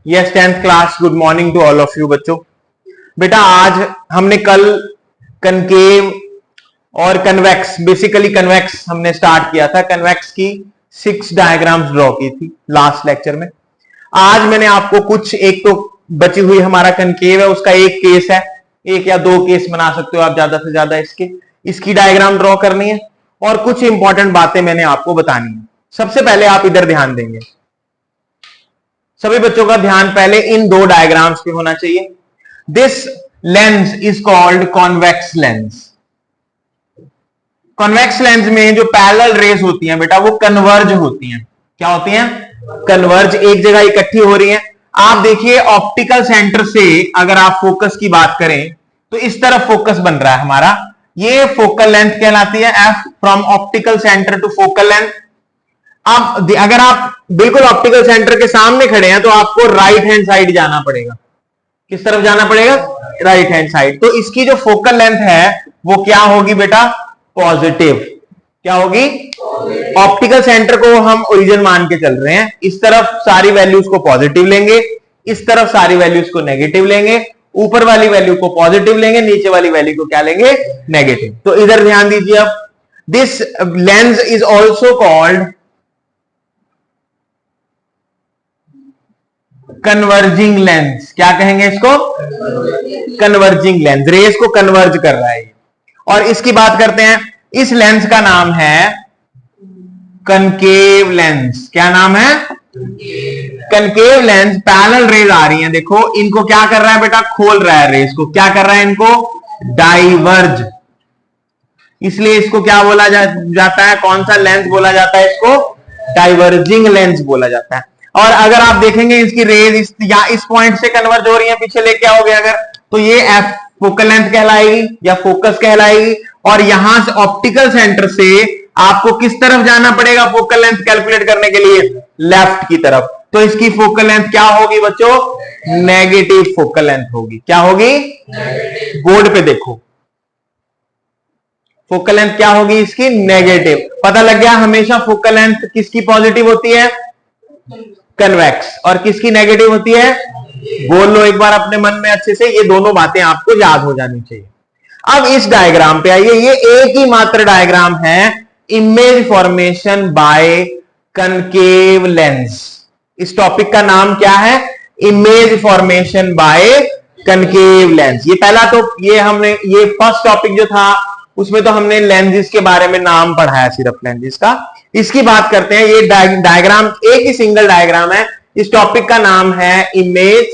Yes 10th class, good morning to all of you बच्चों। बेटा आज हमने कल कनकेव और कन्वेक्स, बेसिकली कन्वेक्स हमने स्टार्ट किया था। कन्वेक्स की 6 डायग्राम्स ड्रॉ की थी लास्ट लेक्चर में। आज मैंने आपको कुछ, एक तो बची हुई हमारा कनकेव है उसका एक केस है, एक या दो केस बना सकते हो आप ज्यादा से ज्यादा, इसकी डायग्राम ड्रॉ करनी है और कुछ इंपॉर्टेंट बातें मैंने आपको बतानी है। सबसे पहले आप इधर ध्यान देंगे, सभी बच्चों का ध्यान पहले इन दो डायग्राम्स पे होना चाहिए। This lens is called convex lens. Convex lens में जो पैरेलल रेज होती हैं बेटा वो कन्वर्ज होती हैं। क्या होती हैं? कन्वर्ज, एक जगह इकट्ठी हो रही हैं। आप देखिए ऑप्टिकल सेंटर से अगर आप फोकस की बात करें तो इस तरफ फोकस बन रहा है हमारा, ये फोकल लेंथ कहलाती है, F from optical centre to focal length. अब अगर आप बिल्कुल ऑप्टिकल सेंटर के सामने खड़े हैं तो आपको राइट हैंड साइड जाना पड़ेगा। किस तरफ जाना पड़ेगा? Right hand side. तो इसकी जो फोकल लेंथ है वो क्या होगी बेटा? पॉजिटिव। क्या होगी? ऑप्टिकल सेंटर को हम ओरिजिन मान के चल रहे हैं। इस तरफ सारी वैल्यूज को पॉजिटिव लेंगे, इस तरफ सारी वैल्यूज को नेगेटिव लेंगे, ऊपर वाली वैल्यू को पॉजिटिव लेंगे, नीचे वाली वैल्यू को क्या लेंगे? नेगेटिव। तो इधर ध्यान दीजिए। अब this lens is also called converging lens. क्या कहेंगे इसको? Converging lens. रेस को कन्वर्ज कर रहा है। और इसकी बात करते हैं, इस लेंस का नाम है कनकेव लेंस। क्या नाम है? Concave lens. पैरेलल रेज आ रही हैं, देखो इनको क्या कर रहा है बेटा? खोल रहा है रेस को। क्या कर रहा है? इनको डाइवर्ज। इसलिए इसको क्या बोला जाता है? कौन सा लेंस बोला जाता है इसको? डाइवर्जिंग लेंस बोला जाता है। और अगर आप देखेंगे इसकी रेज इस पॉइंट से कन्वर्ज हो रही है, पीछे लेके आओगे अगर, तो ये एफ फोकल लेंथ कहलाएगी या फोकस कहलाएगी। और यहां से ऑप्टिकल सेंटर से आपको किस तरफ जाना पड़ेगा फोकल लेंथ कैलकुलेट करने के लिए? लेफ्ट की तरफ। तो इसकी फोकल लेंथ क्या होगी बच्चों? नेगेटिव फोकल लेंथ होगी। क्या होगी? बोर्ड पे देखो, फोकल लेंथ क्या होगी इसकी? नेगेटिव। पता लग गया, हमेशा फोकल लेंथ किसकी पॉजिटिव होती है? कन्वेक्स। और किसकी नेगेटिव होती है? बोल लो एक बार अपने मन में अच्छे से, ये दोनों बातें आपको याद हो जानी चाहिए। अब इस डायग्राम पे आइए, ये एक ही मात्र डायग्राम है, image formation by concave lens. इस टॉपिक का नाम क्या है? Image formation by concave lens. ये पहला तो ये फर्स्ट टॉपिक जो था उसमें तो हमने लेंसेज के बारे में नाम पढ़ाया, सिर्फ लेंसेज का। इसकी बात करते हैं, ये डायग्राम एक ही सिंगल डायग्राम है। इस टॉपिक का नाम है image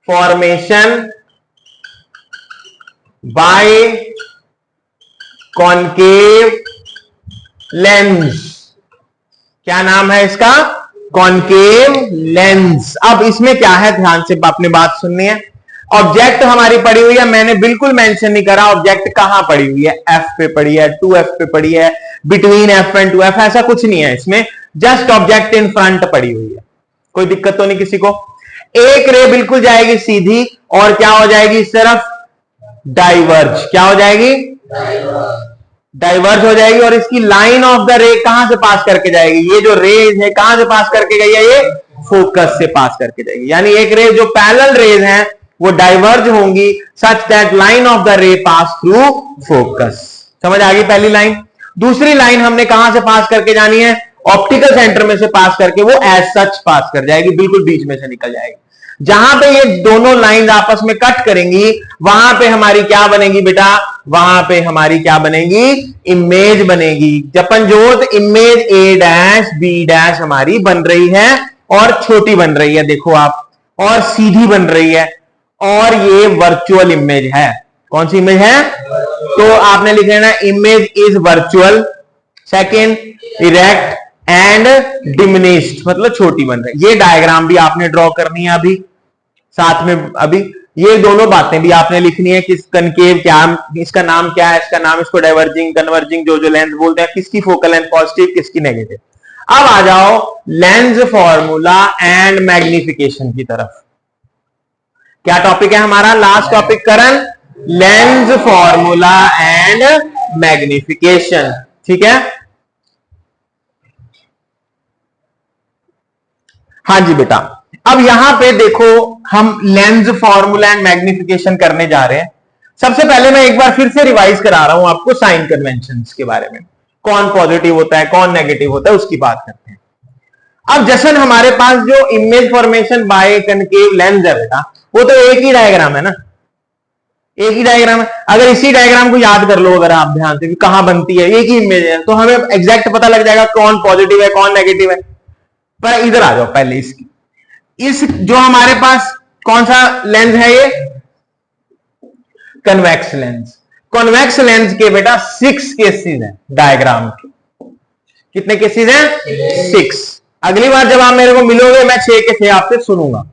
formation by concave lens. क्या नाम है इसका? Concave lens. अब इसमें क्या है, ध्यान से आपने बात सुननी है। ऑब्जेक्ट हमारी पड़ी हुई है, मैंने बिल्कुल मेंशन नहीं करा ऑब्जेक्ट कहां पड़ी हुई है। एफ पे पड़ी है, 2F पे पड़ी है, बिटवीन F एंड 2F, ऐसा कुछ नहीं है इसमें। जस्ट ऑब्जेक्ट इन फ्रंट पड़ी हुई है। कोई दिक्कत तो नहीं किसी को? एक रे बिल्कुल जाएगी सीधी और क्या हो जाएगी इस तरफ? डाइवर्ज। क्या हो जाएगी? डाइवर्ज हो जाएगी। और इसकी लाइन ऑफ द रे कहां से पास करके जाएगी? ये जो रे है कहां से पास करके गई है? ये फोकस से पास करके जाएगी। यानी एक रे जो पैरेलल रेज हैं वो डाइवर्ज होंगी such that line of the रे पास थ्रू फोकस। समझ आ गई पहली लाइन? दूसरी लाइन हमने कहां से पास करके जानी है? ऑप्टिकल सेंटर में से पास करके वो एज सच पास कर जाएगी, बिल्कुल बीच में से निकल जाएगी। जहां पे ये दोनों लाइन आपस में कट करेंगी वहां पे हमारी क्या बनेगी बेटा? वहां पे हमारी क्या बनेगी? इमेज बनेगी। जपनजोत image A dash B dash हमारी बन रही है और छोटी बन रही है, देखो आप, और सीधी बन रही है। और ये वर्चुअल इमेज है। कौन सी इमेज है? तो आपने लिख लेना image is virtual, second erect and diminished, मतलब छोटी बन रही है। ये डायग्राम भी आपने ड्रॉ करनी है अभी साथ में। अभी ये दोनों बातें भी आपने लिखनी है कि कनकेव क्या, इसका नाम क्या है, इसका नाम, इसको डाइवर्जिंग कन्वर्जिंग जो लेंस बोलते हैं, किसकी फोकल लेंथ पॉजिटिव किसकी नेगेटिव। अब आ जाओ लेंस फॉर्मूला एंड मैग्निफिकेशन की तरफ। क्या टॉपिक है हमारा last topic Karan? Lens formula and magnification. ठीक है, हाँ जी बेटा। अब यहां पे देखो हम लेंस फॉर्मूला एंड मैग्निफिकेशन करने जा रहे हैं। सबसे पहले मैं एक बार फिर से रिवाइज करा रहा हूं आपको साइन कन्वेंशंस के बारे में, कौन पॉजिटिव होता है कौन नेगेटिव होता है उसकी बात करते हैं। अब जैसे हमारे पास जो image formation by concave lens है बेटा, वो तो एक ही डायग्राम है ना, एक ही डायग्राम है। अगर इसी डायग्राम को याद कर लो अगर आप ध्यान से कहां बनती है, एक ही इमेज है, तो हमें एग्जैक्ट पता लग जाएगा कौन पॉजिटिव है कौन नेगेटिव है। पर इधर आ जाओ पहले, इसकी इस जो हमारे पास कौन सा लेंस है, ये कन्वेक्स लेंस। कॉन्वेक्स लेंस के बेटा 6 केसेस हैं डायग्राम के। कितने केसेस हैं? 6। अगली बार जब आप मेरे को मिलोगे मैं 6 के 6 आपसे सुनूंगा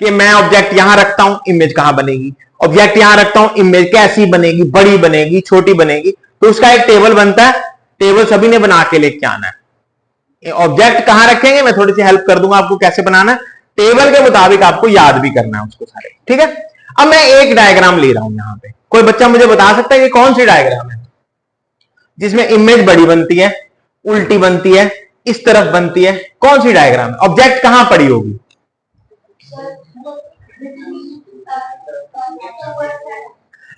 कि मैं ऑब्जेक्ट यहां रखता हूं, इमेज कहां बनेगी, ऑब्जेक्ट यहां रखता हूं, इमेज कैसी बनेगी, बड़ी बनेगी छोटी बनेगी। तो उसका एक टेबल बनता है, टेबल सभी ने बना के लेके आना है। ऑब्जेक्ट कहां रखेंगे मैं थोड़ी सी हेल्प कर दूंगा आपको कैसे बनाना है, टेबल के मुताबिक आपको याद भी करना है उसको सारे, ठीक है। अब मैं एक डायग्राम ले रहा हूं यहां पे, कोई बच्चा मुझे बता सकता है कि कौन सी डायग्राम है जिसमें इमेज बड़ी बनती है, उल्टी बनती है, इस तरफ बनती है, कौन सी डायग्राम है? ऑब्जेक्ट कहां पड़ी होगी?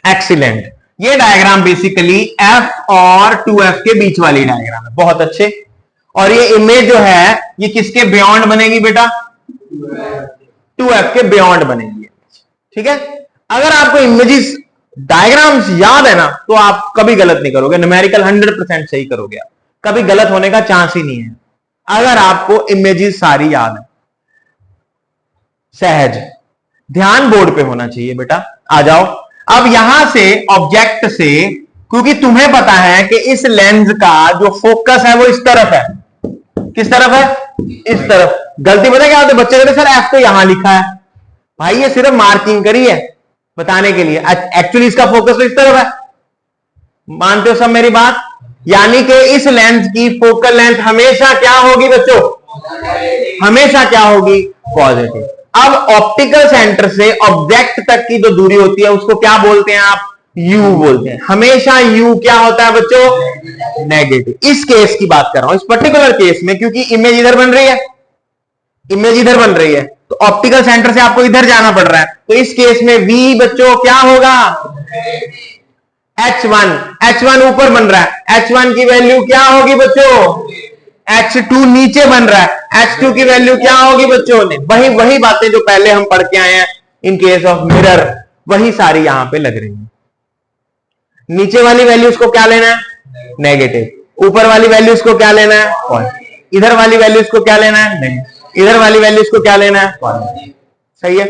एक्सीलेंट। ये डायग्राम बेसिकली F और 2F के बीच वाली डायग्राम है, बहुत अच्छे। और ये इमेज जो है ये किसके बियॉन्ड बनेगी बेटा? 2F के बियॉन्ड बनेगी, ठीक है। अगर आपको इमेजेस डायग्राम्स याद है ना तो आप कभी गलत नहीं करोगे, न्यूमेरिकल 100% सही करोगे आप, कभी गलत होने का चांस ही नहीं है अगर आपको इमेजेस सारी याद है। सहज ध्यान बोर्ड पे होना चाहिए बेटा। आ जाओ अब यहां से ऑब्जेक्ट से, क्योंकि तुम्हें पता है कि इस लेंस का जो फोकस है वो इस तरफ है। किस तरफ है? इस तरफ। गलती पता क्या होती है, बच्चे कहते सर एफ तो यहां लिखा है। भाई ये सिर्फ मार्किंग करी है बताने के लिए, एक्चुअली इसका फोकस तो इस तरफ है। मानते हो सब मेरी बात? यानी कि इस लेंस की फोकल लेंथ हमेशा क्या होगी बच्चों? हमेशा क्या होगी? पॉजिटिव। अब ऑप्टिकल सेंटर से ऑब्जेक्ट तक की जो दूरी होती है उसको क्या बोलते हैं आप? यू बोलते हैं। हमेशा यू क्या होता है बच्चों? नेगेटिव। इस केस की बात कर रहा हूं, इस पर्टिकुलर केस में, क्योंकि इमेज इधर बन रही है, इमेज इधर बन रही है, तो ऑप्टिकल सेंटर से आपको इधर जाना पड़ रहा है। तो इस केस में वी बच्चों क्या होगा? H1 ऊपर बन रहा है, H1 की वैल्यू क्या होगी बच्चों? H2 नीचे बन रहा है, H2 की वैल्यू क्या होगी बच्चों? ने वही बातें जो पहले हम पढ़ के आए हैं इन केस ऑफ मिरर, वही सारी यहां पे लग रही है। नीचे वाली वैल्यूज को क्या लेना है? नेगेटिव। ऊपर वाली वैल्यूज को क्या लेना है? पॉजिटिव। इधर वाली वैल्यूज को क्या लेना है? नेगेटिव। इधर वाली वैल्यूज को क्या लेना है? पॉजिटिव। सही है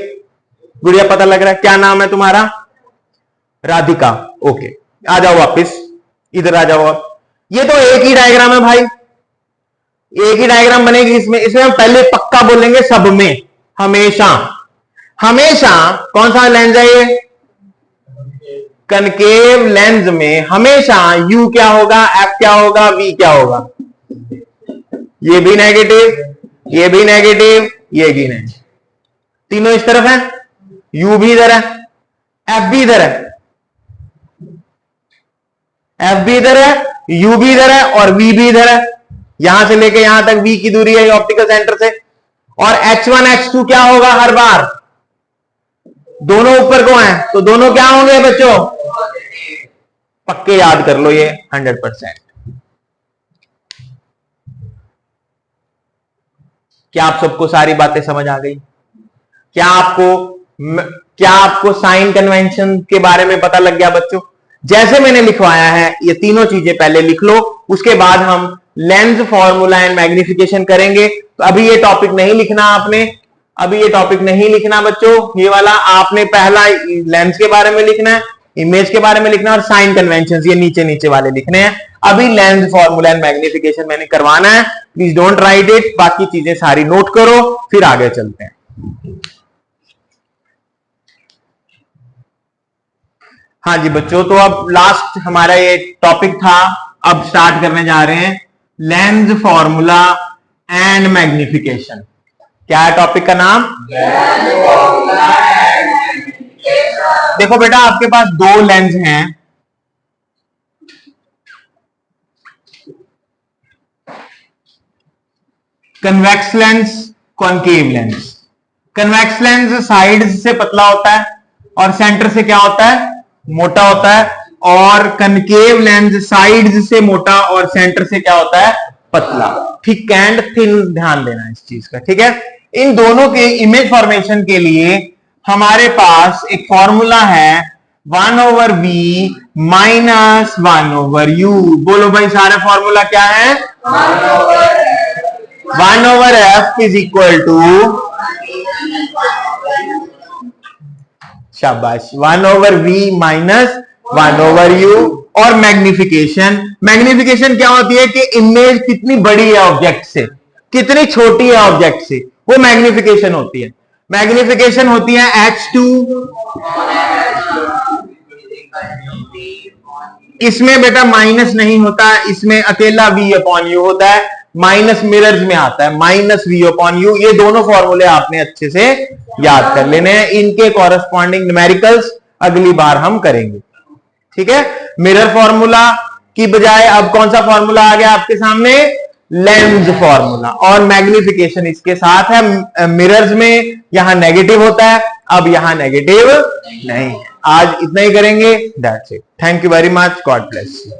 गुड़िया, पता लग रहा है? क्या नाम है तुम्हारा? राधिका। ओके, आ जाओ वापस, इधर आ जाओ। अब ये तो एक ही डायग्राम है भाई, एक ही डायग्राम बनेगी इसमें। इसमें हम पहले पक्का बोलेंगे सब में, हमेशा हमेशा कौन सा लेंस है ये? कनकेव लेंस में हमेशा U क्या होगा, F क्या होगा, V क्या होगा? ये भी नेगेटिव, ये भी नेगेटिव, ये भी नेगेटिव, तीनों इस तरफ है। U भी इधर है, F भी इधर है, F भी इधर है, U भी इधर है और V भी इधर है। यहां से लेके यहां तक V की दूरी है ऑप्टिकल सेंटर से। और H1 H2 क्या होगा? हर बार दोनों ऊपर को हैं तो दोनों क्या होंगे बच्चों? पक्के याद कर लो ये 100%। क्या आप सबको सारी बातें समझ आ गई? क्या आपको साइन कन्वेंशन के बारे में पता लग गया बच्चों? जैसे मैंने लिखवाया है ये तीनों चीजें पहले लिख लो, उसके बाद हम लेंस फॉर्मूला एंड मैग्निफिकेशन करेंगे। तो अभी ये टॉपिक नहीं लिखना आपने, अभी ये टॉपिक नहीं लिखना बच्चों, ये वाला आपने पहला लेंस के बारे में लिखना है, इमेज के बारे में लिखना है और साइन कन्वेंशन ये नीचे नीचे वाले लिखने हैं। अभी लेंस फॉर्मूला एंड मैग्निफिकेशन मैंने करवाना है, प्लीज डोंट राइट इट, बाकी चीजें सारी नोट करो, फिर आगे चलते हैं। हाँ जी बच्चों, तो अब लास्ट हमारा ये टॉपिक था, अब स्टार्ट करने जा रहे हैं लेंस फॉर्मूला एंड मैग्निफिकेशन। क्या है टॉपिक का नाम? देखो बेटा आपके पास दो लेंस हैं, convex lens, concave lens. Convex lens sides से पतला होता है और सेंटर से क्या होता है, मोटा होता है, और कनकेव लेंस साइड्स से मोटा और सेंटर से क्या होता है, पतला। थिक एंड थिन, ध्यान देना इस चीज का, ठीक है। इन दोनों के इमेज फॉर्मेशन के लिए हमारे पास एक फॉर्मूला है 1/v माइनस 1/u। बोलो भाई सारे फॉर्मूला क्या है, 1/f इज इक्वल टू, शाबाश, 1/v माइनस 1/u। और मैग्निफिकेशन, मैग्निफिकेशन क्या होती है कि इमेज कितनी बड़ी है ऑब्जेक्ट से, कितनी छोटी है ऑब्जेक्ट से, वो मैग्निफिकेशन होती है। मैग्निफिकेशन होती है h2, इसमें बेटा माइनस नहीं होता, इसमें अकेला v/u होता है, माइनस मिरर्स में आता है माइनस v/u। ये दोनों फॉर्मूले आपने अच्छे से याद कर लेने हैं, इनके कॉरेस्पॉन्डिंग न्यूमेरिकल्स अगली बार हम करेंगे, ठीक है। मिरर फॉर्मूला की बजाय अब कौन सा फॉर्मूला आ गया आपके सामने, लेंस फॉर्मूला, और मैग्निफिकेशन इसके साथ है। मिरर्स में यहां नेगेटिव होता है, अब यहां नेगेटिव नहीं है। आज इतना ही करेंगे, that's it, thank you very much, God bless you.